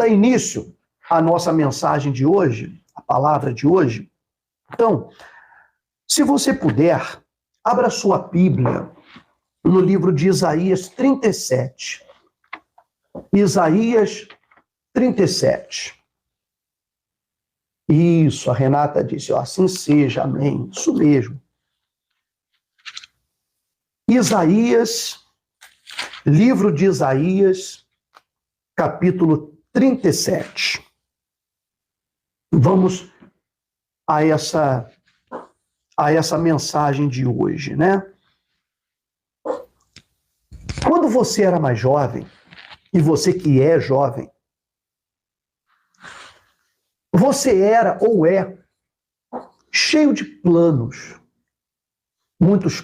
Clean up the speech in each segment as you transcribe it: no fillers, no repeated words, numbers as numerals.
dar início à nossa mensagem de hoje, a palavra de hoje. Então, se você puder, abra sua Bíblia no livro de Isaías 37. Isaías 37. Isso, a Renata disse, assim seja, amém. Isso mesmo. Isaías, livro de Isaías, capítulo 37. Vamos a essa mensagem de hoje, né? Quando você era mais jovem, e você que é jovem, você era ou é cheio de planos, muitos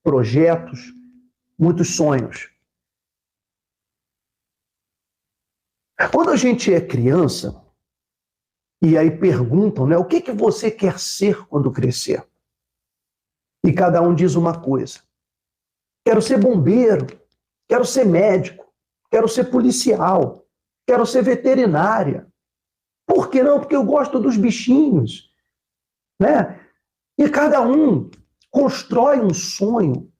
projetos, muitos sonhos. Quando a gente é criança, e aí perguntam, né, o que você quer ser quando crescer? E cada um diz uma coisa. Quero ser bombeiro, quero ser médico, quero ser policial, quero ser veterinária. Por que não? Porque eu gosto dos bichinhos, né? E cada um constrói um sonho.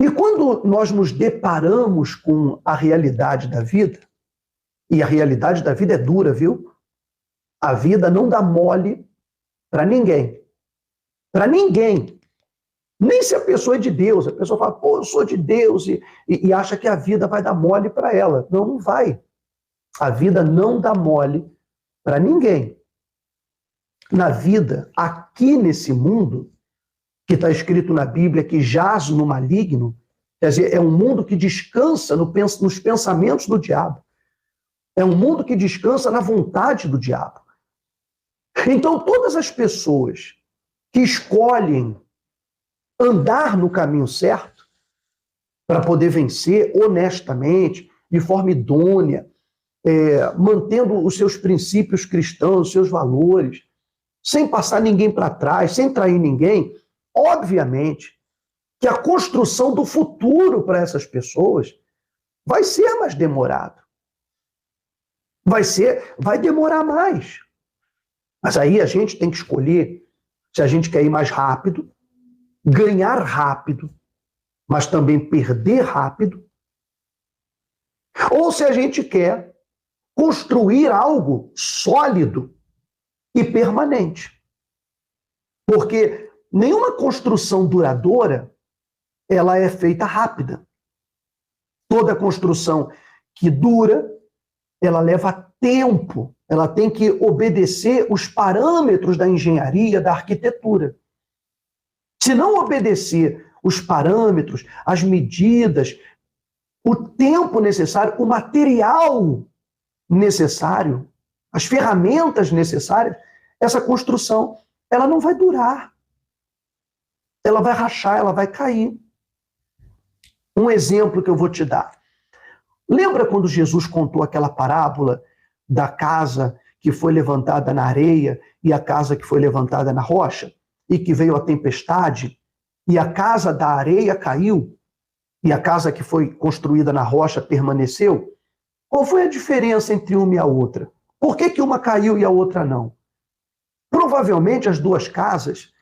E quando nós nos deparamos com a realidade da vida, e a realidade da vida é dura, viu? A vida não dá mole para ninguém. Para ninguém. Nem se a pessoa é de Deus. A pessoa fala, pô, eu sou de Deus, e acha que a vida vai dar mole para ela. Não, não vai. A vida não dá mole para ninguém. Na vida, aqui nesse mundo, que está escrito na Bíblia, que jaz no maligno, quer dizer, é um mundo que descansa nos pensamentos do diabo. É um mundo que descansa na vontade do diabo. Então, todas as pessoas que escolhem andar no caminho certo, para poder vencer honestamente, de forma idônea, mantendo os seus princípios cristãos, os seus valores, sem passar ninguém para trás, sem trair ninguém, obviamente que a construção do futuro para essas pessoas vai ser mais demorado. Vai demorar mais. Mas aí a gente tem que escolher se a gente quer ir mais rápido, ganhar rápido, mas também perder rápido, ou se a gente quer construir algo sólido e permanente. Porque nenhuma construção duradoura, ela é feita rápida. Toda construção que dura, ela leva tempo, ela tem que obedecer os parâmetros da engenharia, da arquitetura. Se não obedecer os parâmetros, as medidas, o tempo necessário, o material necessário, as ferramentas necessárias, essa construção, ela não vai durar. Ela vai rachar, ela vai cair. Um exemplo que eu vou te dar. Lembra quando Jesus contou aquela parábola da casa que foi levantada na areia e a casa que foi levantada na rocha? E que veio a tempestade, e a casa da areia caiu, e a casa que foi construída na rocha permaneceu? Qual foi a diferença entre uma e a outra? Por que uma caiu e a outra não? Provavelmente as duas casas,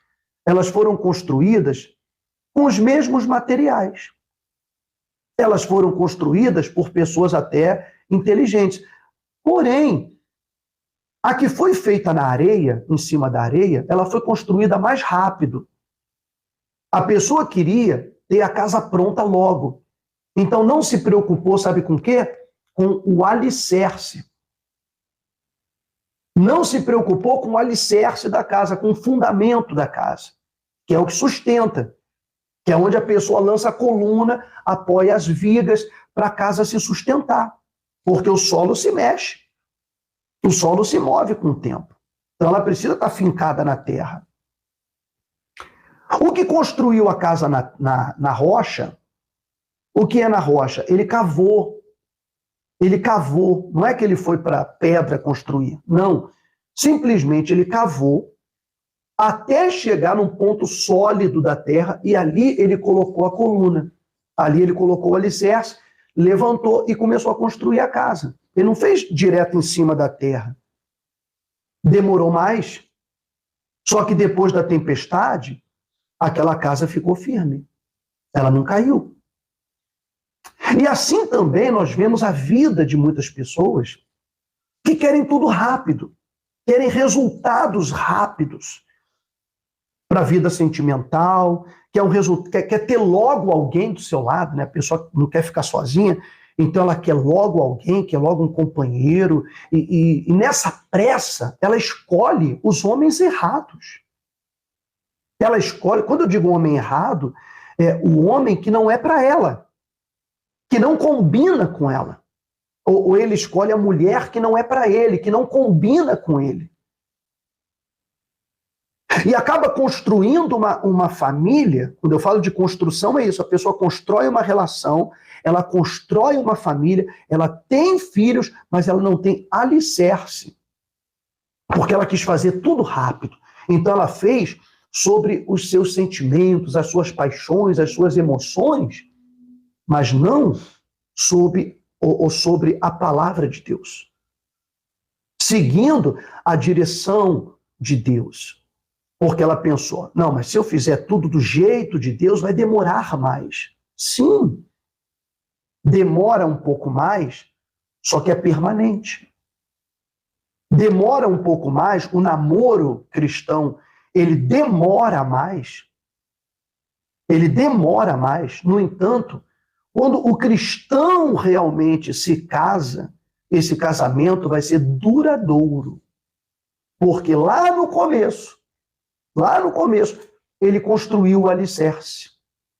elas foram construídas com os mesmos materiais. Elas foram construídas por pessoas até inteligentes. Porém, a que foi feita na areia, em cima da areia, ela foi construída mais rápido. A pessoa queria ter a casa pronta logo. Então não se preocupou, sabe com o quê? Com o alicerce. Não se preocupou com o alicerce da casa, com o fundamento da casa, que é o que sustenta, que é onde a pessoa lança a coluna, apoia as vigas para a casa se sustentar, porque o solo se mexe. O solo se move com o tempo. Então ela precisa estar fincada na terra. O que construiu a casa na rocha, o que é na rocha? Ele cavou. Ele cavou. Não é que ele foi para a pedra construir. Não. Simplesmente ele cavou até chegar num ponto sólido da terra e ali ele colocou a coluna. Ali ele colocou o alicerce. levantou e começou a construir a casa. Ele não fez direto em cima da terra. Demorou mais, só que depois da tempestade, aquela casa ficou firme. Ela não caiu. E assim também nós vemos a vida de muitas pessoas que querem tudo rápido, querem resultados rápidos para a vida sentimental, quer ter logo alguém do seu lado, né? A pessoa não quer ficar sozinha, então ela quer logo alguém, quer logo um companheiro, e nessa pressa ela escolhe os homens errados. Ela escolhe, quando eu digo homem errado, é o homem que não é para ela, que não combina com ela. Ou ele escolhe a mulher que não é para ele, que não combina com ele. E acaba construindo uma família. Quando eu falo de construção, é isso. A pessoa constrói uma relação, ela constrói uma família, ela tem filhos, mas ela não tem alicerce. Porque ela quis fazer tudo rápido. Então ela fez sobre os seus sentimentos, as suas paixões, as suas emoções, mas não sobre a palavra de Deus. Seguindo a direção de Deus. Porque ela pensou, não, mas se eu fizer tudo do jeito de Deus, vai demorar mais. Sim, demora um pouco mais, só que é permanente. Demora um pouco mais, o namoro cristão, ele demora mais. Ele demora mais. No entanto, quando o cristão realmente se casa, esse casamento vai ser duradouro. Porque lá no começo, ele construiu o alicerce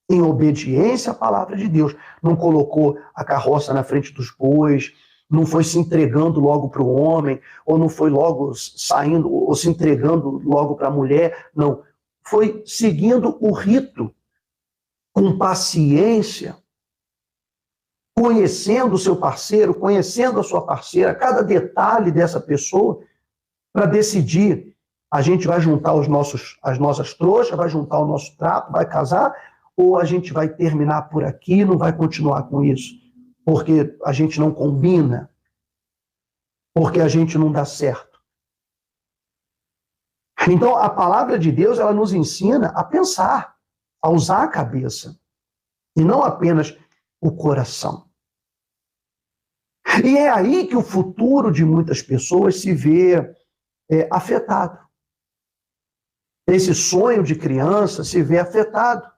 em obediência à palavra de Deus. Não colocou a carroça na frente dos bois, não foi se entregando logo para o homem, ou não foi logo saindo, ou se entregando logo para a mulher. Não. Foi seguindo o rito, com paciência, conhecendo o seu parceiro, conhecendo a sua parceira, cada detalhe dessa pessoa, para decidir. A gente vai juntar as nossas trouxas, vai juntar o nosso trapo, vai casar, ou a gente vai terminar por aqui e não vai continuar com isso? Porque a gente não combina, porque a gente não dá certo. Então, a palavra de Deus, ela nos ensina a pensar, a usar a cabeça, e não apenas o coração. E é aí que o futuro de muitas pessoas se vê afetado. Esse sonho de criança se vê afetado.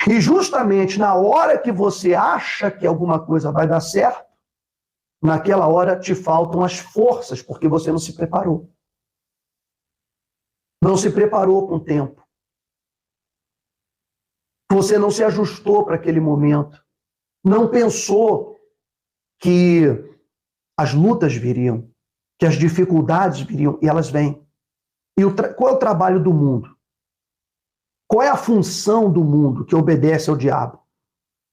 E justamente na hora que você acha que alguma coisa vai dar certo, naquela hora te faltam as forças, porque você não se preparou. Não se preparou com o tempo. Você não se ajustou para aquele momento. Não pensou que as lutas viriam, que as dificuldades viriam, e elas vêm. E qual é o trabalho do mundo? Qual é a função do mundo que obedece ao diabo?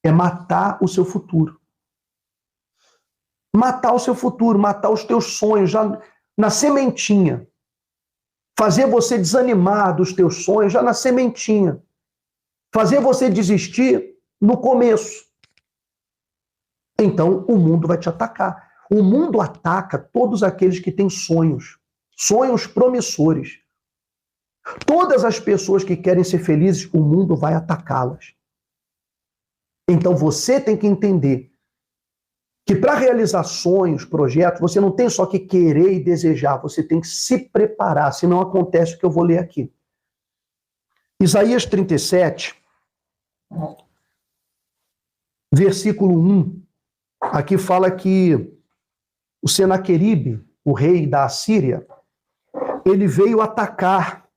É matar o seu futuro. Matar o seu futuro, matar os teus sonhos já na sementinha. Fazer você desanimar dos teus sonhos já na sementinha. Fazer você desistir no começo. Então o mundo vai te atacar. O mundo ataca todos aqueles que têm sonhos. Sonhos promissores. Todas as pessoas que querem ser felizes, o mundo vai atacá-las. Então você tem que entender que para realizar sonhos, projetos, você não tem só que querer e desejar, você tem que se preparar, senão acontece o que eu vou ler aqui. Isaías 37, versículo 1, aqui fala que o Senaqueribe, o rei da Assíria, ele veio atacar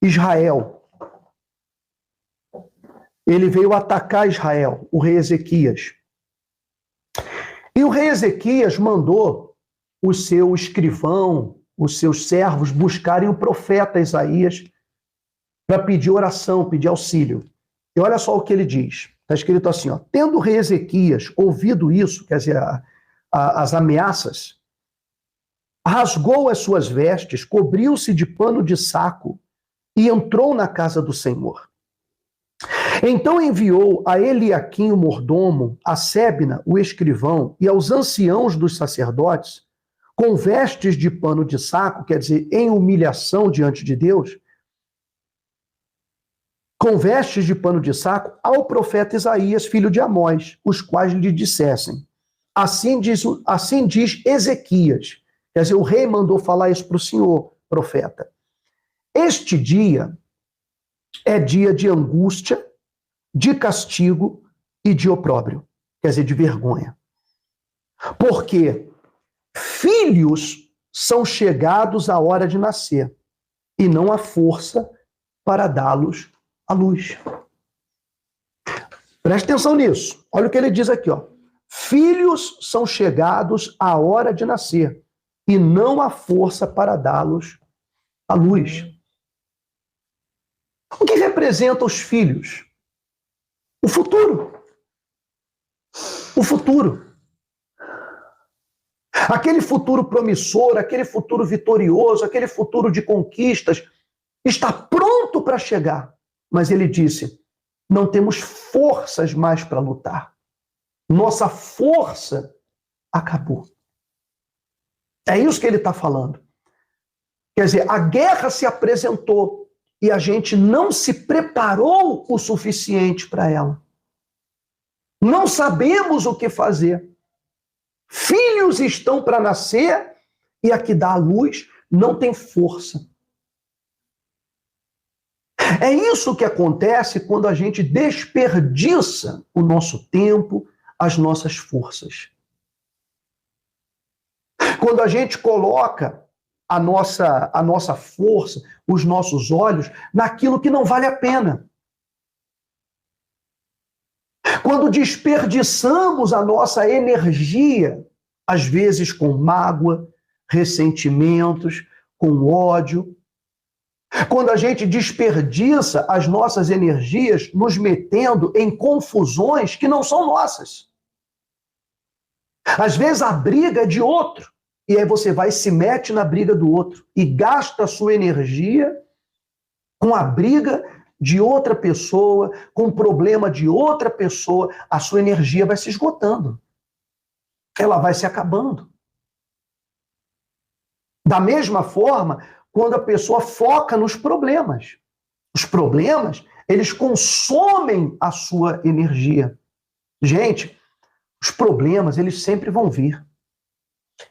Israel. Ele veio atacar Israel, o rei Ezequias. E o rei Ezequias mandou o seu escrivão, os seus servos, buscarem o profeta Isaías para pedir oração, pedir auxílio. E olha só o que ele diz. Está escrito assim, ó, tendo o rei Ezequias ouvido isso, quer dizer, as ameaças, rasgou as suas vestes, cobriu-se de pano de saco e entrou na casa do Senhor. Então enviou a Eliaquim, o mordomo, a Sebna, o escrivão, e aos anciãos dos sacerdotes, com vestes de pano de saco, quer dizer, em humilhação diante de Deus, com vestes de pano de saco, ao profeta Isaías, filho de Amós, os quais lhe dissessem: assim diz Ezequias. Quer dizer, o rei mandou falar isso para o senhor, profeta. Este dia é dia de angústia, de castigo e de opróbrio. Quer dizer, de vergonha. Porque filhos são chegados à hora de nascer, e não há força para dá-los à luz. Preste atenção nisso. Olha o que ele diz aqui, ó. Filhos são chegados à hora de nascer, e não há força para dá-los à luz. O que representa os filhos? O futuro. O futuro. Aquele futuro promissor, aquele futuro vitorioso, aquele futuro de conquistas, está pronto para chegar. Mas ele disse: não temos forças mais para lutar. Nossa força acabou. É isso que ele está falando. Quer dizer, a guerra se apresentou e a gente não se preparou o suficiente para ela. Não sabemos o que fazer. Filhos estão para nascer e a que dá a luz não tem força. É isso que acontece quando a gente desperdiça o nosso tempo, as nossas forças. Quando a gente coloca a nossa força, os nossos olhos, naquilo que não vale a pena. Quando desperdiçamos a nossa energia, às vezes com mágoa, ressentimentos, com ódio. Quando a gente desperdiça as nossas energias nos metendo em confusões que não são nossas. Às vezes a briga é de outro. E aí você vai e se mete na briga do outro e gasta a sua energia com a briga de outra pessoa, com o problema de outra pessoa. A sua energia vai se esgotando. Ela vai se acabando. Da mesma forma, quando a pessoa foca nos problemas. Os problemas, eles consomem a sua energia. Gente, os problemas, eles sempre vão vir.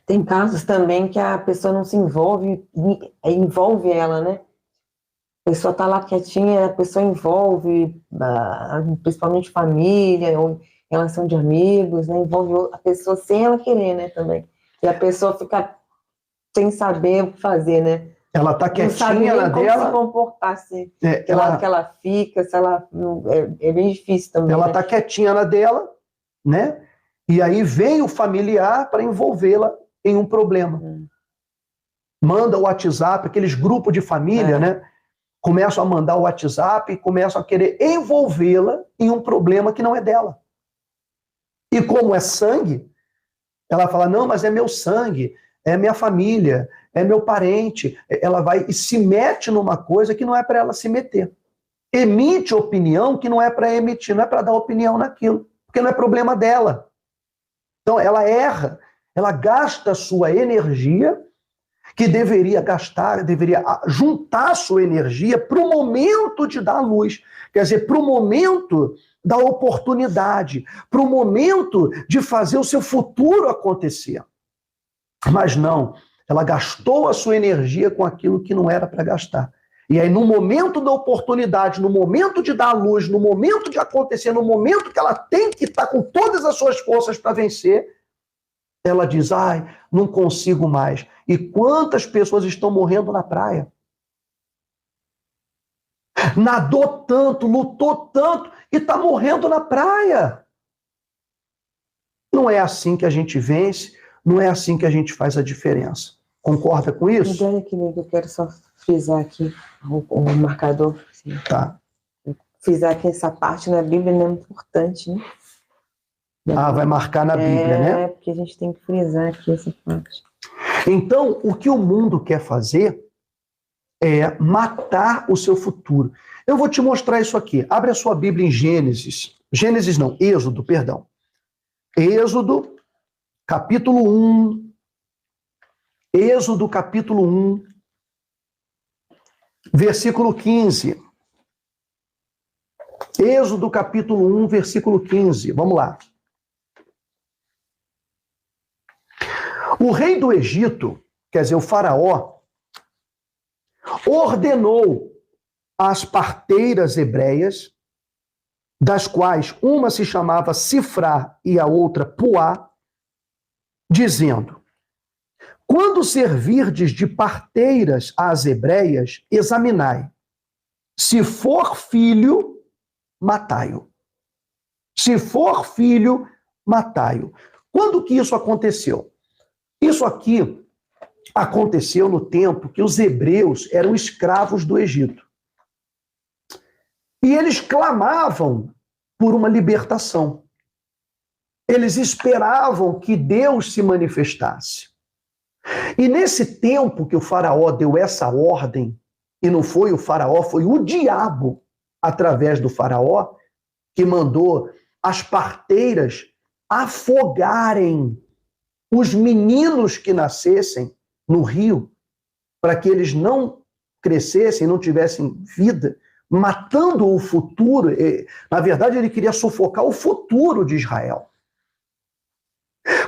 Tem casos também que a pessoa não se envolve ela, né? A pessoa tá lá quietinha, a pessoa envolve, principalmente família, ou relação de amigos, né? Envolve a pessoa sem ela querer, né, também. E a pessoa fica sem saber o que fazer, né? Ela tá quietinha na dela. Como se comportar, assim. Que ela fica, se ela... É bem difícil também. Ela né? tá quietinha na dela, né? E aí vem o familiar para envolvê-la em um problema. Manda o WhatsApp, aqueles grupos de família, né? Começam a mandar o WhatsApp e começam a querer envolvê-la em um problema que não é dela. E como é sangue, ela fala, não, mas é meu sangue, é minha família, é meu parente. Ela vai e se mete numa coisa que não é para ela se meter. Emite opinião que não é para emitir, não é para dar opinião naquilo, porque não é problema dela. Então, ela erra, ela gasta a sua energia, que deveria juntar a sua energia para o momento de dar luz. Quer dizer, para o momento da oportunidade, para o momento de fazer o seu futuro acontecer. Mas não, ela gastou a sua energia com aquilo que não era para gastar. E aí, no momento da oportunidade, no momento de dar luz, no momento de acontecer, no momento que ela tem que estar com todas as suas forças para vencer, ela diz, ai, não consigo mais. E quantas pessoas estão morrendo na praia? Nadou tanto, lutou tanto e está morrendo na praia. Não é assim que a gente vence, não é assim que a gente faz a diferença. Concorda com isso? Olha que eu quero só frisar aqui o marcador. Assim. Tá. Frisar aqui essa parte na Bíblia é importante, né? Vai marcar na Bíblia, né? É, porque a gente tem que frisar aqui essa parte. Então, o que o mundo quer fazer é matar o seu futuro. Eu vou te mostrar isso aqui. Abre a sua Bíblia em Êxodo, perdão. Êxodo, capítulo 1. Êxodo, capítulo 1, versículo 15. Êxodo, capítulo 1, versículo 15. Vamos lá. O rei do Egito, quer dizer, o faraó, ordenou às parteiras hebreias, das quais uma se chamava Sifrá e a outra Puá, dizendo: quando servirdes de parteiras às hebreias, examinai. Se for filho, matai-o. Se for filho, matai-o. Quando que isso aconteceu? Isso aqui aconteceu no tempo que os hebreus eram escravos do Egito. E eles clamavam por uma libertação. Eles esperavam que Deus se manifestasse. E nesse tempo que o faraó deu essa ordem, e não foi o faraó, foi o diabo, através do faraó, que mandou as parteiras afogarem os meninos que nascessem no rio, para que eles não crescessem, não tivessem vida, matando o futuro. Na verdade, ele queria sufocar o futuro de Israel.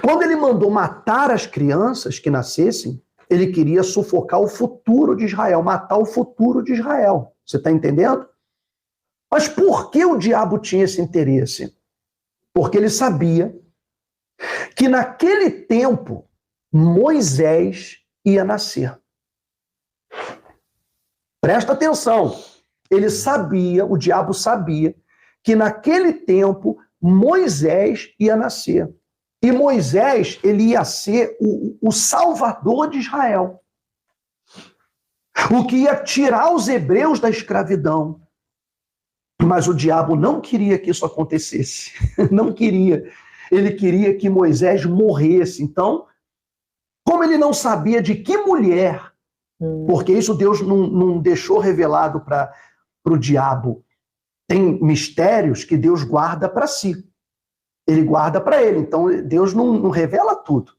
Quando ele mandou matar as crianças que nascessem, ele queria sufocar o futuro de Israel, matar o futuro de Israel. Você está entendendo? Mas por que o diabo tinha esse interesse? Porque ele sabia que naquele tempo Moisés ia nascer. Presta atenção. Ele sabia, o diabo sabia, que naquele tempo Moisés ia nascer. E Moisés, ele ia ser o salvador de Israel. O que ia tirar os hebreus da escravidão. Mas o diabo não queria que isso acontecesse. Não queria. Ele queria que Moisés morresse. Então, como ele não sabia de que mulher, porque isso Deus não deixou revelado para o diabo, tem mistérios que Deus guarda para si. Ele guarda para ele. Então, Deus não revela tudo.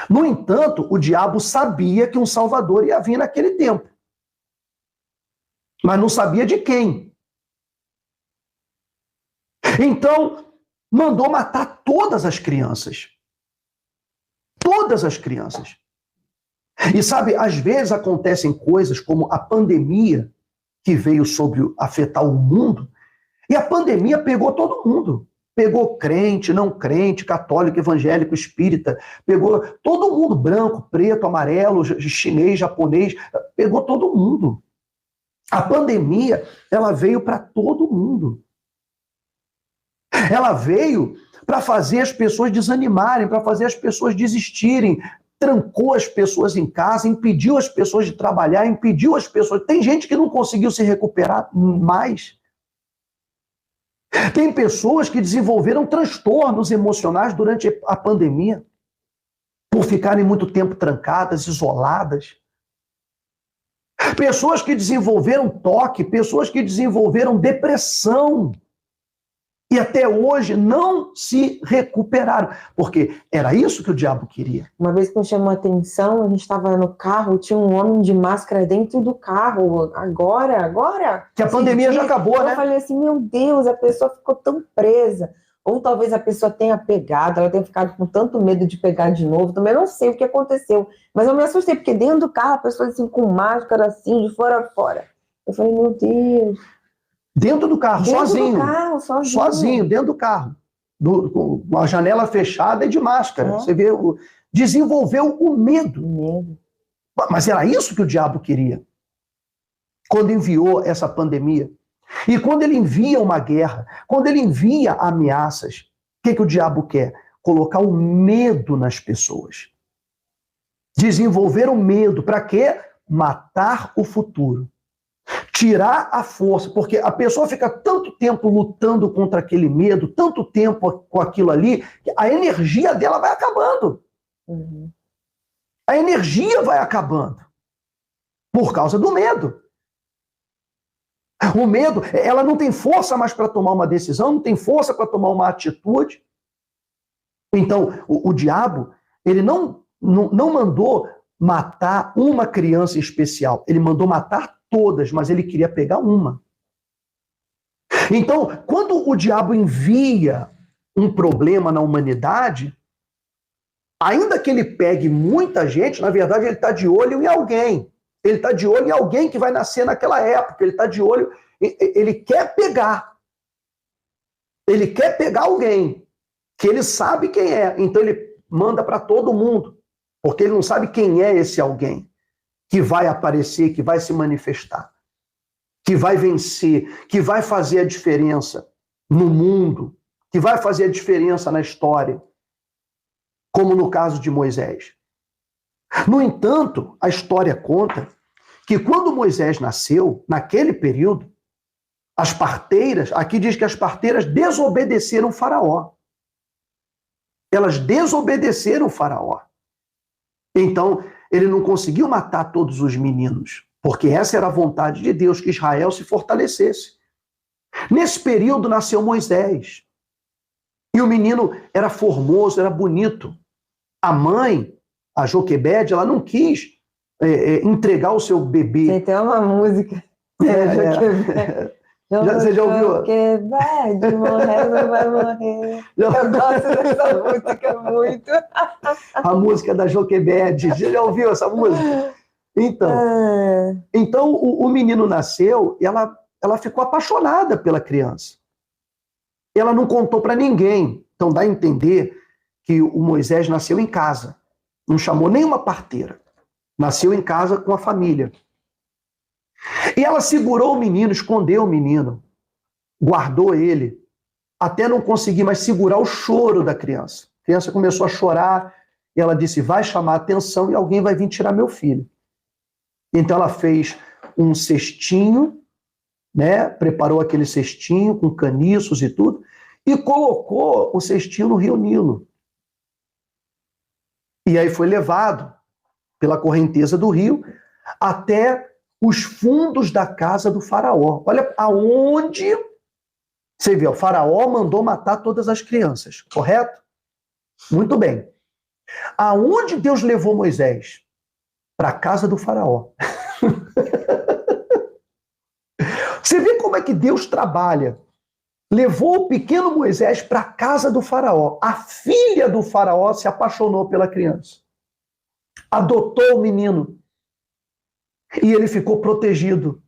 No entanto, o diabo sabia que um Salvador ia vir naquele tempo. Mas não sabia de quem. Então, mandou matar todas as crianças. Todas as crianças. E sabe, às vezes acontecem coisas como a pandemia que veio sobre afetar o mundo, e a pandemia pegou todo mundo. Pegou crente, não crente, católico, evangélico, espírita, pegou todo mundo, branco, preto, amarelo, chinês, japonês, pegou todo mundo. A pandemia, ela veio para todo mundo. Ela veio para fazer as pessoas desanimarem, para fazer as pessoas desistirem, trancou as pessoas em casa, impediu as pessoas de trabalhar, impediu as pessoas... Tem gente que não conseguiu se recuperar mais. Tem pessoas que desenvolveram transtornos emocionais durante a pandemia, por ficarem muito tempo trancadas, isoladas. Pessoas que desenvolveram toque, pessoas que desenvolveram depressão. E até hoje não se recuperaram. Porque era isso que o diabo queria. Uma vez que me chamou a atenção, a gente estava no carro, tinha um homem de máscara dentro do carro. Agora. Que a pandemia já acabou, né? Eu falei assim, meu Deus, a pessoa ficou tão presa. Ou talvez a pessoa tenha pegado, ela tenha ficado com tanto medo de pegar de novo. Também não sei o que aconteceu. Mas eu me assustei, porque dentro do carro a pessoa assim, com máscara assim, de fora a fora. Eu falei, meu Deus... Dentro do carro, sozinho. Sozinho, dentro do carro. Com a janela fechada e de máscara. Você vê, desenvolveu o medo. Mas era isso que o diabo queria. Quando enviou essa pandemia. E quando ele envia uma guerra, quando ele envia ameaças, o que o diabo quer? Colocar o medo nas pessoas. Desenvolver o medo. Para quê? Matar o futuro. Tirar a força, porque a pessoa fica tanto tempo lutando contra aquele medo, tanto tempo com aquilo ali, que a energia dela vai acabando. A energia vai acabando. Por causa do medo. O medo, ela não tem força mais para tomar uma decisão, não tem força para tomar uma atitude. Então, o diabo, ele não mandou matar uma criança especial, ele mandou matar todas, mas ele queria pegar uma. Então, quando o diabo envia um problema na humanidade, ainda que ele pegue muita gente, na verdade ele está de olho em alguém. Ele está de olho em alguém que vai nascer naquela época. Ele está de olho, ele quer pegar. Ele quer pegar alguém que ele sabe quem é. Então ele manda para todo mundo, porque ele não sabe quem é esse alguém que vai aparecer, que vai se manifestar, que vai vencer, que vai fazer a diferença no mundo, que vai fazer a diferença na história, como no caso de Moisés. No entanto, a história conta que quando Moisés nasceu, naquele período, as parteiras, aqui diz que as parteiras desobedeceram o Faraó. Elas desobedeceram o Faraó. Então, ele não conseguiu matar todos os meninos, porque essa era a vontade de Deus, que Israel se fortalecesse. Nesse período nasceu Moisés. E o menino era formoso, era bonito. A mãe, a Joquebede, ela não quis entregar o seu bebê. Tem até uma música. Você já ouviu? Joquebede, morrer não vai morrer. Eu gosto dessa música muito. A música da Joquebede. Você já ouviu essa música? Então o menino nasceu e ela ficou apaixonada pela criança. Ela não contou para ninguém. Então dá a entender que o Moisés nasceu em casa. Não chamou nenhuma parteira. Nasceu em casa com a família. E ela segurou o menino, escondeu o menino, guardou ele, até não conseguir mais segurar o choro da criança. A criança começou a chorar e ela disse, vai chamar a atenção e alguém vai vir tirar meu filho. Então ela fez um cestinho, né? Preparou aquele cestinho com caniços e tudo, e colocou o cestinho no rio Nilo. E aí foi levado pela correnteza do rio até os fundos da casa do faraó. Olha aonde você vê, o faraó mandou matar todas as crianças, correto? Muito bem. Aonde Deus levou Moisés? Para a casa do faraó. Você vê como é que Deus trabalha. Levou o pequeno Moisés para a casa do faraó. A filha do faraó se apaixonou pela criança. Adotou o menino. E ele ficou protegido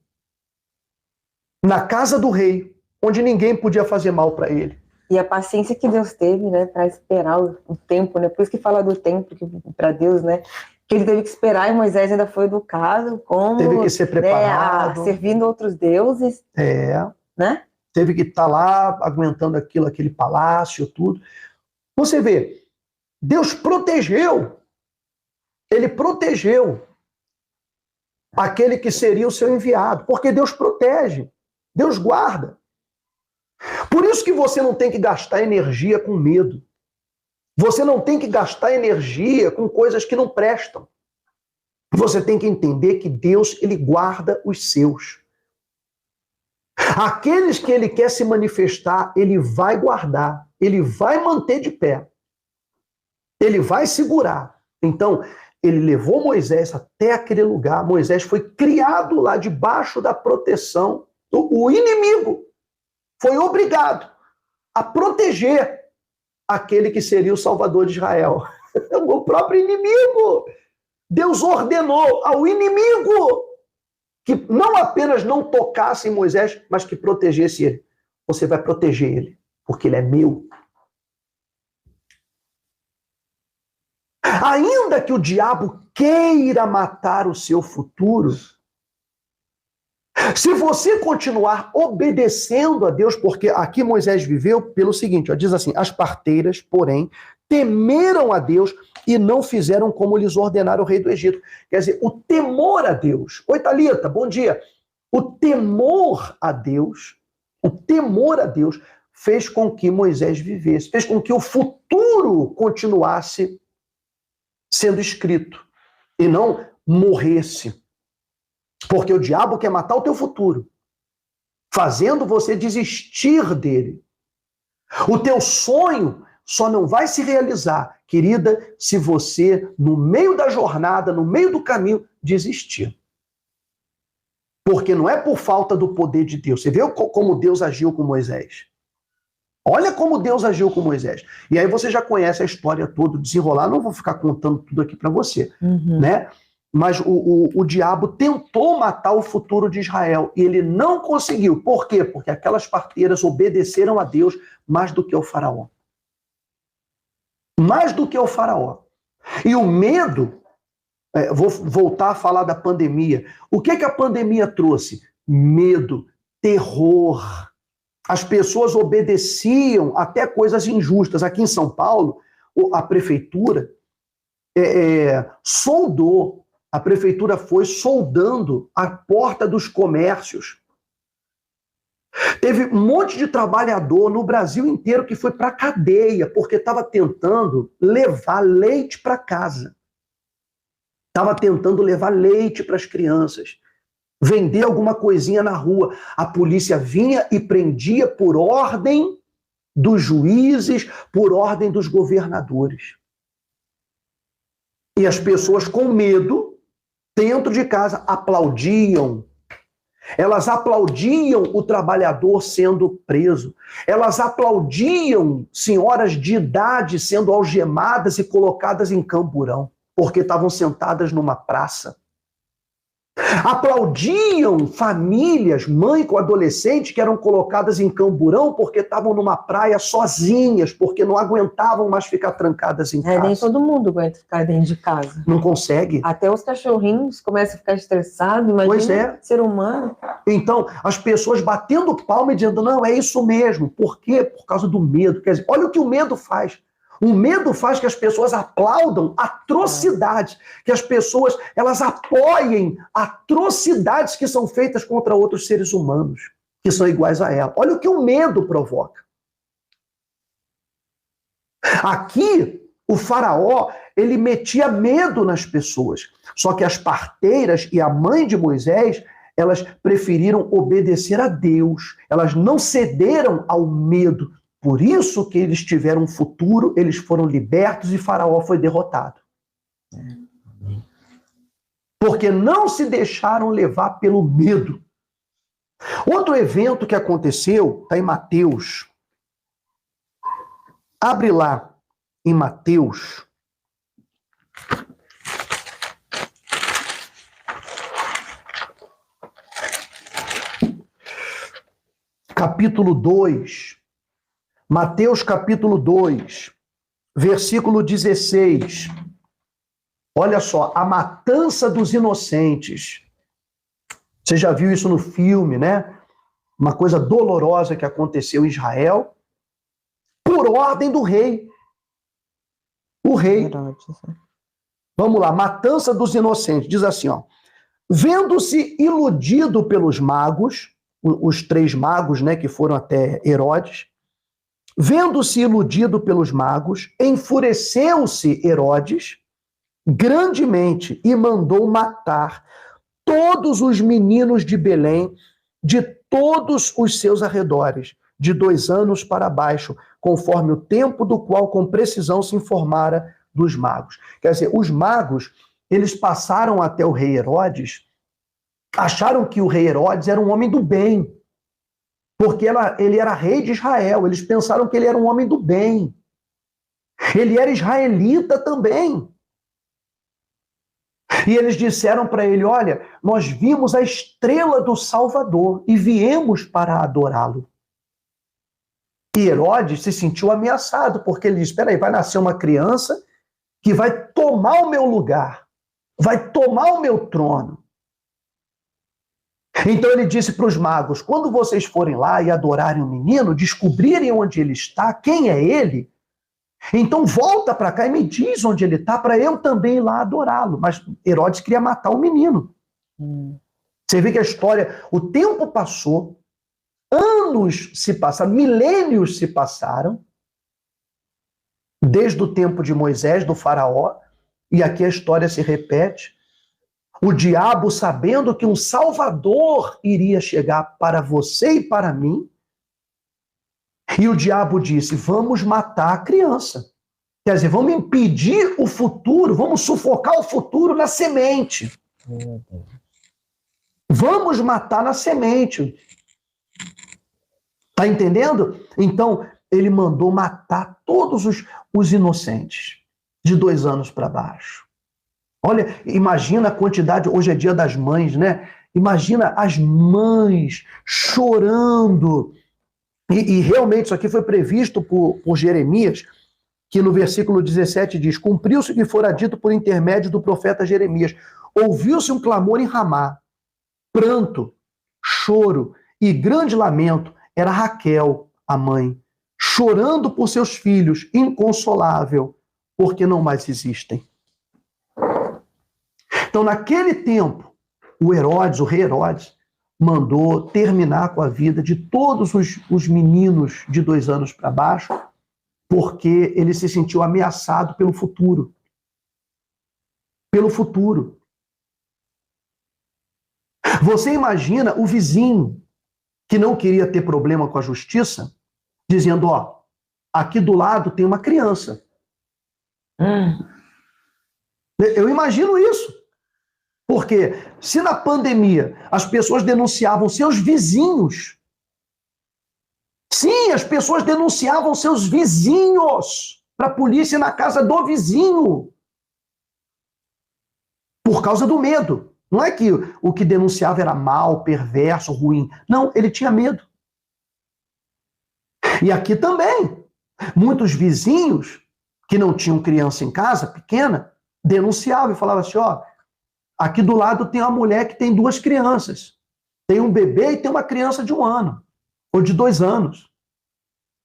na casa do rei, onde ninguém podia fazer mal para ele. E a paciência que Deus teve, né, para esperar o tempo, né? Por isso que fala do tempo para Deus, né? Que ele teve que esperar e Moisés ainda foi educado, como teve que ser preparado, servindo outros deuses, né? Teve que estar lá aguentando aquele palácio, tudo. Você vê, Deus protegeu. Ele protegeu aquele que seria o seu enviado, porque Deus protege, Deus guarda. Por isso que você não tem que gastar energia com medo. Você não tem que gastar energia com coisas que não prestam. Você tem que entender que Deus, ele guarda os seus. Aqueles que ele quer se manifestar, ele vai guardar, ele vai manter de pé. Ele vai segurar. Então, ele levou Moisés até aquele lugar. Moisés foi criado lá debaixo da proteção. O inimigo foi obrigado a proteger aquele que seria o Salvador de Israel. O próprio inimigo. Deus ordenou ao inimigo que não apenas não tocasse em Moisés, mas que protegesse ele. Você vai proteger ele, porque ele é meu. Ainda que o diabo queira matar o seu futuro, se você continuar obedecendo a Deus, porque aqui Moisés viveu pelo seguinte, ó, diz assim, as parteiras, porém, temeram a Deus e não fizeram como lhes ordenara o rei do Egito. Quer dizer, o temor a Deus. Oi, Thalita, bom dia. O temor a Deus fez com que Moisés vivesse, fez com que o futuro continuasse sendo escrito e não morresse. Porque o diabo quer matar o teu futuro, fazendo você desistir dele. O teu sonho só não vai se realizar, querida, se você, no meio da jornada, no meio do caminho, desistir. Porque não é por falta do poder de Deus. Você vê como Deus agiu com Moisés. Olha como Deus agiu com Moisés. E aí você já conhece a história toda, desenrolar. Não vou ficar contando tudo aqui para você, né? Mas o diabo tentou matar o futuro de Israel e ele não conseguiu. Por quê? Porque aquelas parteiras obedeceram a Deus mais do que o faraó. Mais do que o faraó. E o medo, vou voltar a falar da pandemia. O que a pandemia trouxe? Medo, terror. As pessoas obedeciam até coisas injustas. Aqui em São Paulo, a prefeitura soldou, a prefeitura foi soldando a porta dos comércios. Teve um monte de trabalhador no Brasil inteiro que foi para a cadeia, porque estava tentando levar leite para casa. Estava tentando levar leite para as crianças. Vender alguma coisinha na rua. A polícia vinha e prendia por ordem dos juízes, por ordem dos governadores. E as pessoas com medo, dentro de casa, aplaudiam. Elas aplaudiam o trabalhador sendo preso. Elas aplaudiam senhoras de idade sendo algemadas e colocadas em camburão, porque estavam sentadas numa praça. Aplaudiam famílias, mãe com adolescente, que eram colocadas em camburão porque estavam numa praia sozinhas, porque não aguentavam mais ficar trancadas em casa. Nem todo mundo aguenta ficar dentro de casa. Não consegue. Até os cachorrinhos começam a ficar estressados, imagina ser humano. Então, as pessoas batendo palma e dizendo, não, é isso mesmo. Por quê? Por causa do medo. Quer dizer, olha o que o medo faz. O medo faz que as pessoas aplaudam atrocidades, que as pessoas elas apoiem atrocidades que são feitas contra outros seres humanos, que são iguais a ela. Olha o que o medo provoca. Aqui, o faraó, ele metia medo nas pessoas. Só que as parteiras e a mãe de Moisés, elas preferiram obedecer a Deus. Elas não cederam ao medo. Por isso que eles tiveram um futuro, eles foram libertos e Faraó foi derrotado. Porque não se deixaram levar pelo medo. Outro evento que aconteceu está em Mateus. Abre lá em Mateus. Capítulo 2. Mateus capítulo 2, versículo 16. Olha só, a matança dos inocentes. Você já viu isso no filme, né? Uma coisa dolorosa que aconteceu em Israel, por ordem do rei. O rei. Vamos lá, matança dos inocentes. Diz assim, ó. Vendo-se iludido pelos magos, os 3 magos, né, que foram até Herodes, vendo-se iludido pelos magos, enfureceu-se Herodes grandemente e mandou matar todos os meninos de Belém, de todos os seus arredores, de 2 anos para baixo, conforme o tempo do qual com precisão se informara dos magos. Quer dizer, os magos, eles passaram até o rei Herodes, acharam que o rei Herodes era um homem do bem, porque ele era rei de Israel. Eles pensaram que ele era um homem do bem. Ele era israelita também. E eles disseram para ele, olha, nós vimos a estrela do Salvador e viemos para adorá-lo. E Herodes se sentiu ameaçado, porque ele disse, espera aí, vai nascer uma criança que vai tomar o meu lugar, vai tomar o meu trono. Então ele disse para os magos, quando vocês forem lá e adorarem o menino, descobrirem onde ele está, quem é ele, então volta para cá e me diz onde ele está para eu também ir lá adorá-lo. Mas Herodes queria matar o menino. Você vê que a história, o tempo passou, anos se passaram, milênios se passaram, desde o tempo de Moisés, do faraó, e aqui a história se repete. O diabo, sabendo que um Salvador iria chegar para você e para mim, e o diabo disse: vamos matar a criança. Quer dizer, vamos impedir o futuro, vamos sufocar o futuro na semente. Vamos matar na semente. Tá entendendo? Então, ele mandou matar todos os inocentes, de 2 anos para baixo. Olha, imagina a quantidade, hoje é dia das mães, né? Imagina as mães chorando. E realmente isso aqui foi previsto por Jeremias, que no versículo 17 diz: cumpriu-se o que fora dito por intermédio do profeta Jeremias. Ouviu-se um clamor em Ramá, pranto, choro e grande lamento. Era Raquel, a mãe, chorando por seus filhos, inconsolável, porque não mais existem. Então, naquele tempo, o Herodes, o rei Herodes, mandou terminar com a vida de todos os meninos de 2 anos para baixo, porque ele se sentiu ameaçado pelo futuro. Pelo futuro. Você imagina o vizinho que não queria ter problema com a justiça, dizendo: ó, aqui do lado tem uma criança. Eu imagino isso. Porque se na pandemia as pessoas denunciavam seus vizinhos, sim, as pessoas denunciavam seus vizinhos para a polícia na casa do vizinho, por causa do medo. Não é que o que denunciava era mal, perverso, ruim. Não, ele tinha medo. E aqui também, muitos vizinhos que não tinham criança em casa, pequena, denunciavam e falavam assim: ó, aqui do lado tem uma mulher que tem 2 crianças. Tem um bebê e tem uma criança de 1 ano, ou de 2 anos.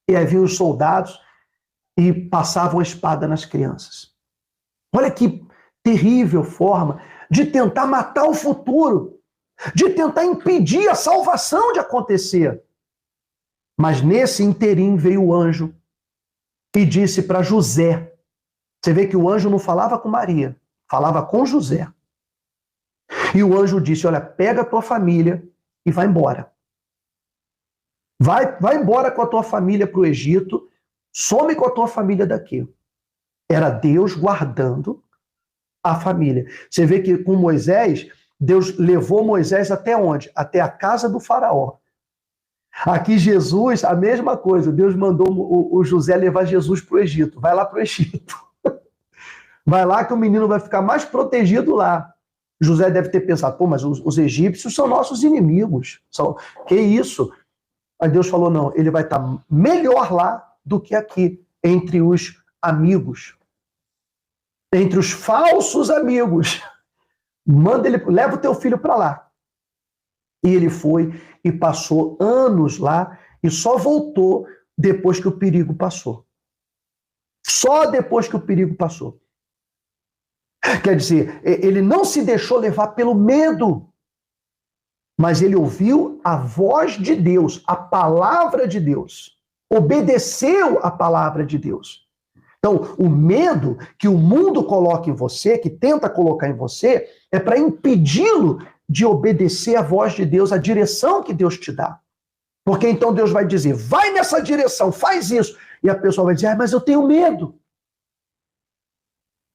E aí vinham os soldados e passavam a espada nas crianças. Olha que terrível forma de tentar matar o futuro, de tentar impedir a salvação de acontecer. Mas nesse interim veio o anjo e disse para José. Você vê que o anjo não falava com Maria, falava com José. E o anjo disse: olha, pega a tua família e vai embora. Vai embora com a tua família para o Egito, some com a tua família daqui. Era Deus guardando a família. Você vê que com Moisés, Deus levou Moisés até onde? Até a casa do faraó. Aqui Jesus, a mesma coisa. Deus mandou o José levar Jesus para o Egito. Vai lá para o Egito. Vai lá que o menino vai ficar mais protegido lá. José deve ter pensado: pô, mas os egípcios são nossos inimigos. Que isso? Aí Deus falou: não, ele vai estar melhor lá do que aqui, entre os amigos. Entre os falsos amigos. Manda ele, leva o teu filho para lá. E ele foi e passou anos lá e só voltou depois que o perigo passou. Só depois que o perigo passou. Quer dizer, ele não se deixou levar pelo medo, mas ele ouviu a voz de Deus, a palavra de Deus. Obedeceu a palavra de Deus. Então, o medo que o mundo coloca em você, que tenta colocar em você, é para impedi-lo de obedecer a voz de Deus, a direção que Deus te dá. Porque então Deus vai dizer: vai nessa direção, faz isso. E a pessoa vai dizer: mas eu tenho medo.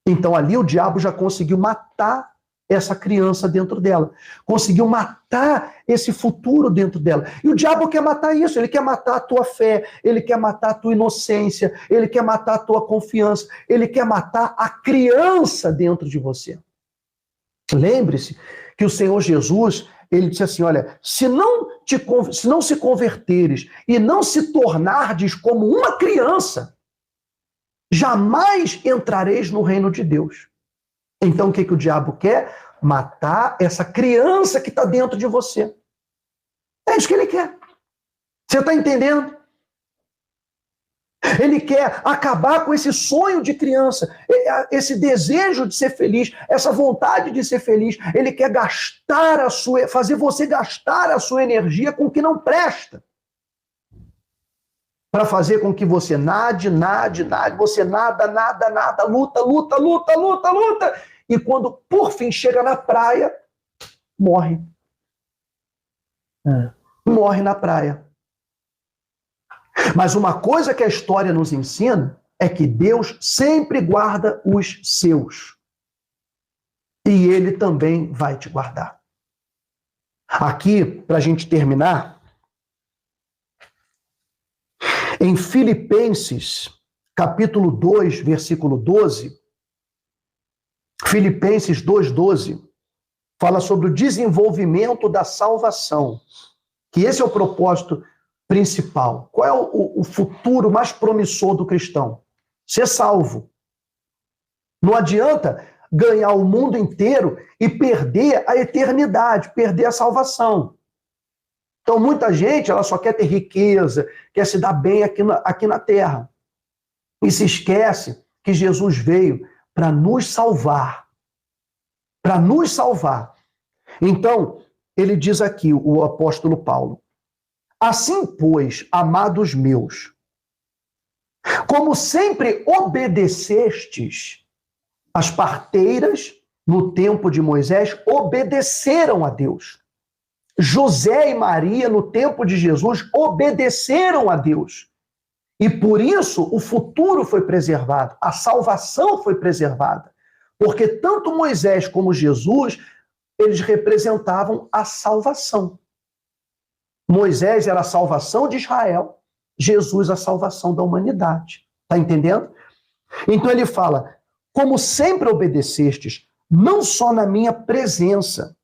Então ali o diabo já conseguiu matar essa criança dentro dela. Conseguiu matar esse futuro dentro dela. E o diabo quer matar isso. Ele quer matar a tua fé. Ele quer matar a tua inocência. Ele quer matar a tua confiança. Ele quer matar a criança dentro de você. Lembre-se que o Senhor Jesus, ele disse assim: olha, se não se converteres e não se tornardes como uma criança, jamais entrareis no reino de Deus. Então o que o diabo quer? Matar essa criança que está dentro de você. É isso que ele quer. Você está entendendo? Ele quer acabar com esse sonho de criança, esse desejo de ser feliz, essa vontade de ser feliz. Ele quer fazer você gastar a sua energia com o que não presta. Para fazer com que você nade, você nada, luta, e quando, por fim, chega na praia, morre. Morre na praia. Mas uma coisa que a história nos ensina é que Deus sempre guarda os seus. E Ele também vai te guardar. Aqui, para a gente terminar, em Filipenses, capítulo 2, versículo 12, Filipenses 2:12, fala sobre o desenvolvimento da salvação, que esse é o propósito principal. Qual é o futuro mais promissor do cristão? Ser salvo. Não adianta ganhar o mundo inteiro e perder a eternidade, perder a salvação. Então, muita gente ela só quer ter riqueza, quer se dar bem aqui na terra. E se esquece que Jesus veio para nos salvar. Para nos salvar. Então, ele diz aqui, o apóstolo Paulo: assim, pois, amados meus, como sempre obedecestes, as parteiras no tempo de Moisés obedeceram a Deus. José e Maria, no tempo de Jesus, obedeceram a Deus. E por isso o futuro foi preservado, a salvação foi preservada. Porque tanto Moisés como Jesus, eles representavam a salvação. Moisés era a salvação de Israel, Jesus a salvação da humanidade. Está entendendo? Então ele fala: como sempre obedecestes, não só na minha presença,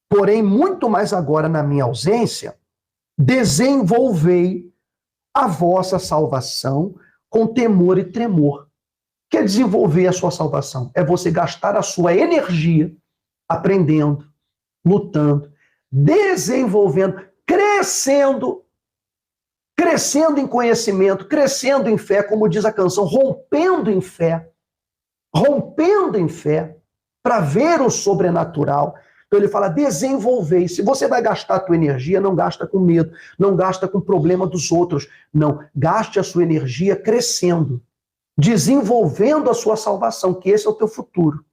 porém muito mais agora na minha ausência, desenvolvei a vossa salvação com temor e tremor. Que é desenvolver a sua salvação? É você gastar a sua energia aprendendo, lutando, desenvolvendo, crescendo em conhecimento, crescendo em fé, como diz a canção, rompendo em fé, para ver o sobrenatural. Então ele fala, desenvolver. Se você vai gastar a tua energia, não gasta com medo, não gasta com o problema dos outros. Não, gaste a sua energia crescendo, desenvolvendo a sua salvação, que esse é o teu futuro.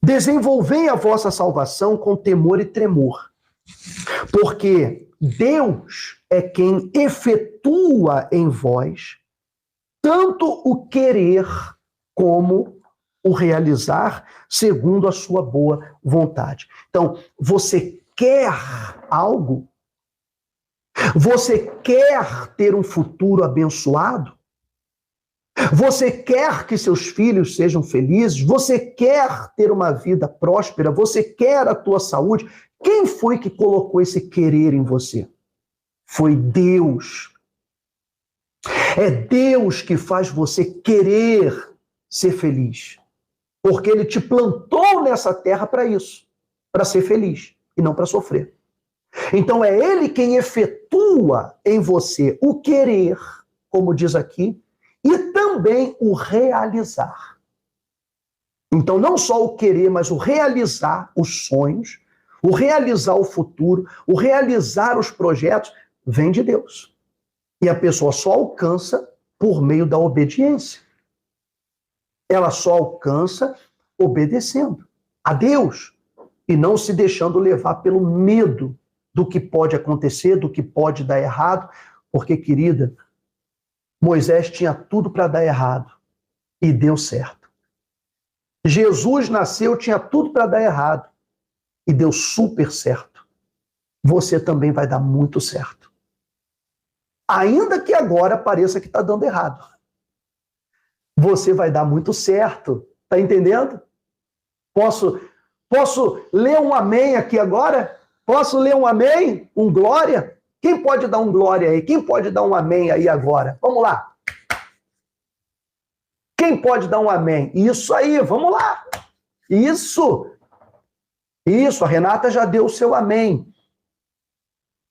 Desenvolvei a vossa salvação com temor e tremor, porque Deus é quem efetua em vós tanto o querer como o realizar segundo a sua boa vontade. Então, você quer algo? Você quer ter um futuro abençoado? Você quer que seus filhos sejam felizes? Você quer ter uma vida próspera? Você quer a tua saúde? Quem foi que colocou esse querer em você? Foi Deus. É Deus que faz você querer ser feliz. Porque Ele te plantou nessa terra para isso, para ser feliz e não para sofrer. Então é Ele quem efetua em você o querer, como diz aqui, e também o realizar. Então não só o querer, mas o realizar os sonhos, o realizar o futuro, o realizar os projetos, vem de Deus. E a pessoa só alcança por meio da obediência. Ela só alcança obedecendo a Deus e não se deixando levar pelo medo do que pode acontecer, do que pode dar errado, porque, querida, Moisés tinha tudo para dar errado e deu certo. Jesus nasceu, tinha tudo para dar errado e deu super certo. Você também vai dar muito certo. Ainda que agora pareça que está dando errado. Você vai dar muito certo. Está entendendo? Posso ler um amém aqui agora? Posso ler um amém? Um glória? Quem pode dar um glória aí? Quem pode dar um amém aí agora? Vamos lá. Quem pode dar um amém? Isso aí, vamos lá. Isso, a Renata já deu o seu amém.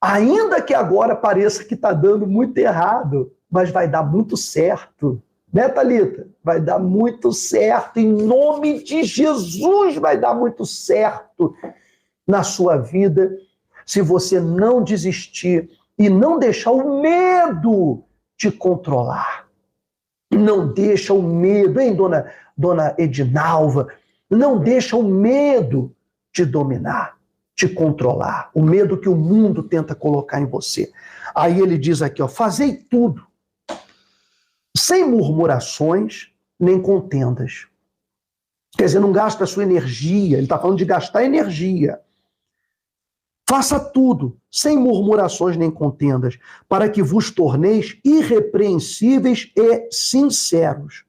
Ainda que agora pareça que está dando muito errado, mas vai dar muito certo. Né, Thalita? Vai dar muito certo. Em nome de Jesus vai dar muito certo na sua vida, se você não desistir e não deixar o medo te controlar. Não deixa o medo, hein, dona Edinalva? Não deixa o medo te dominar, te controlar. O medo que o mundo tenta colocar em você. Aí ele diz aqui, ó, fazei tudo, sem murmurações nem contendas. Quer dizer, não gasta a sua energia. Ele está falando de gastar energia. Faça tudo, sem murmurações nem contendas, para que vos torneis irrepreensíveis e sinceros,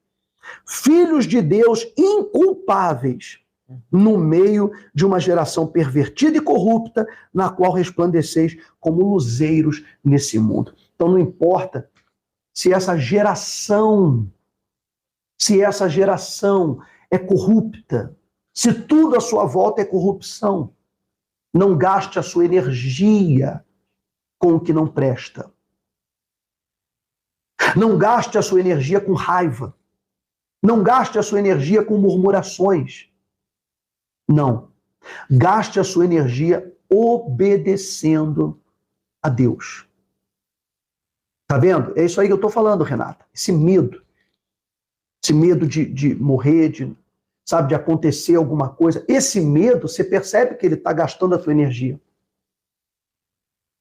filhos de Deus inculpáveis, no meio de uma geração pervertida e corrupta, na qual resplandeceis como luzeiros nesse mundo. Então não importa se essa geração é corrupta, se tudo à sua volta é corrupção. Não gaste a sua energia com o que não presta. Não gaste a sua energia com raiva. Não gaste a sua energia com murmurações. Não. Gaste a sua energia obedecendo a Deus. Tá vendo? É isso aí que eu estou falando, Renata. Esse medo. Esse medo de morrer, de acontecer alguma coisa. Esse medo, você percebe que ele está gastando a tua energia.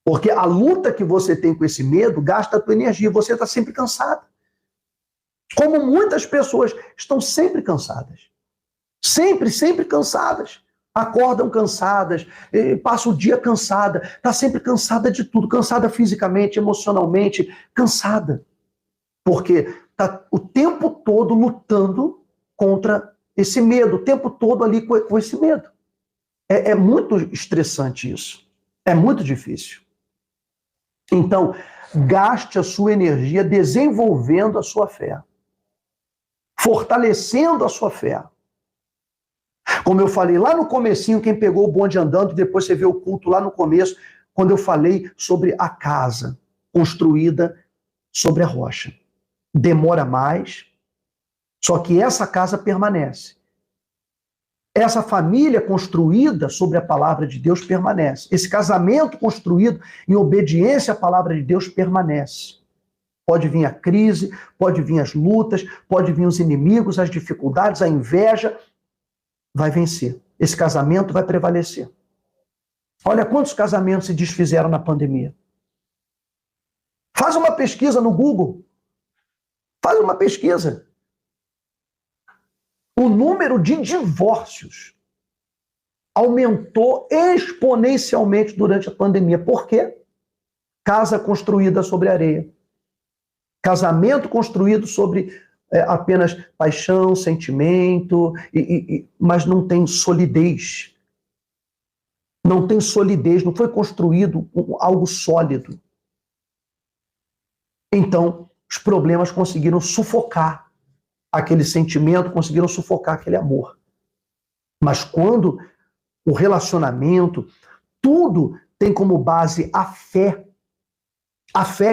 Porque a luta que você tem com esse medo gasta a tua energia. Você está sempre cansado. Como muitas pessoas estão sempre cansadas. Sempre cansadas. Acordam cansadas, passa o dia cansada, está sempre cansada de tudo, cansada fisicamente, emocionalmente, cansada. Porque está o tempo todo lutando contra esse medo, o tempo todo ali com esse medo. É muito estressante isso. É muito difícil. Então, gaste a sua energia desenvolvendo a sua fé. Fortalecendo a sua fé. Como eu falei lá no comecinho, quem pegou o bonde andando, depois você vê o culto lá no começo, quando eu falei sobre a casa construída sobre a rocha. Demora mais, só que essa casa permanece. Essa família construída sobre a palavra de Deus permanece. Esse casamento construído em obediência à palavra de Deus permanece. Pode vir a crise, pode vir as lutas, pode vir os inimigos, as dificuldades, a inveja. Vai vencer. Esse casamento vai prevalecer. Olha quantos casamentos se desfizeram na pandemia. Faz uma pesquisa no Google. Faz uma pesquisa. O número de divórcios aumentou exponencialmente durante a pandemia. Por quê? Casa construída sobre areia. Casamento construído sobre apenas paixão, sentimento, mas não tem solidez. Não tem solidez, não foi construído algo sólido. Então, os problemas conseguiram sufocar aquele sentimento, conseguiram sufocar aquele amor. Mas quando o relacionamento, tudo tem como base a fé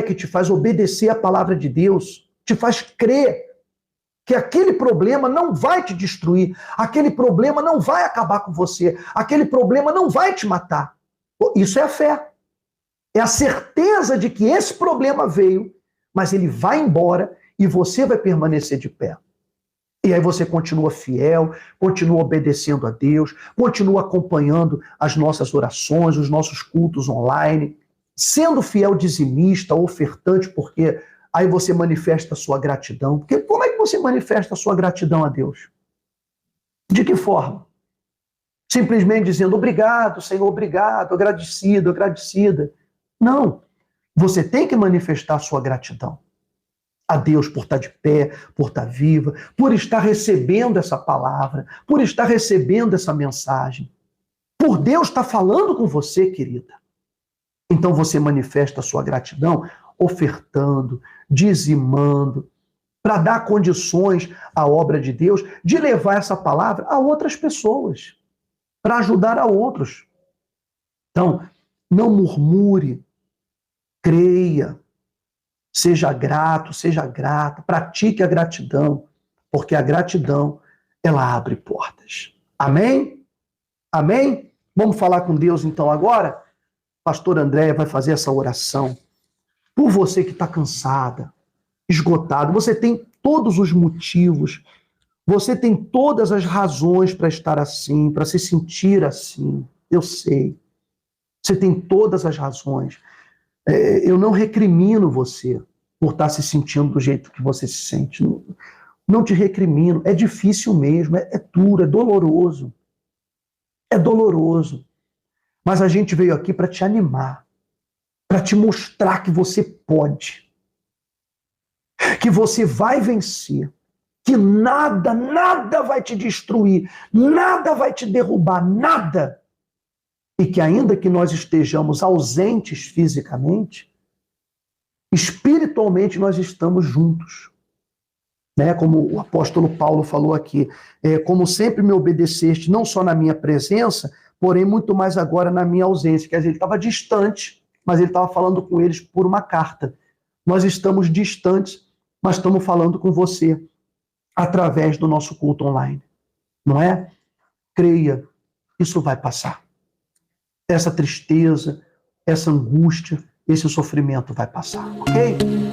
que te faz obedecer à palavra de Deus, te faz crer que aquele problema não vai te destruir, aquele problema não vai acabar com você, aquele problema não vai te matar. Isso é a fé. É a certeza de que esse problema veio, mas ele vai embora e você vai permanecer de pé. E aí você continua fiel, continua obedecendo a Deus, continua acompanhando as nossas orações, os nossos cultos online, sendo fiel dizimista, ofertante, porque aí você manifesta a sua gratidão. Porque como é que você manifesta a sua gratidão a Deus? De que forma? Simplesmente dizendo obrigado, Senhor, obrigado, agradecido, agradecida. Não. Você tem que manifestar a sua gratidão a Deus por estar de pé, por estar viva, por estar recebendo essa palavra, por estar recebendo essa mensagem. Por Deus estar falando com você, querida. Então você manifesta a sua gratidão ofertando, dizimando, para dar condições à obra de Deus de levar essa palavra a outras pessoas, para ajudar a outros. Então, não murmure, creia, seja grato, seja grata, pratique a gratidão, porque a gratidão, ela abre portas. Amém? Amém? Vamos falar com Deus então agora? Pastor André vai fazer essa oração por você que está cansada, esgotado. Você tem todos os motivos, você tem todas as razões para estar assim, para se sentir assim. Eu sei. Você tem todas as razões. Eu não recrimino você por estar se sentindo do jeito que você se sente. Não te recrimino. É difícil mesmo, é duro, é doloroso. É doloroso. Mas a gente veio aqui para te animar, para te mostrar que você pode, que você vai vencer, que nada vai te destruir, nada vai te derrubar, nada. E que ainda que nós estejamos ausentes fisicamente, espiritualmente nós estamos juntos. Né? Como o apóstolo Paulo falou aqui, como sempre me obedeceste, não só na minha presença, porém muito mais agora na minha ausência. Quer dizer, ele estava distante, mas ele estava falando com eles por uma carta. Nós estamos distantes, mas estamos falando com você através do nosso culto online. Não é? Creia, isso vai passar. Essa tristeza, essa angústia, esse sofrimento vai passar, ok?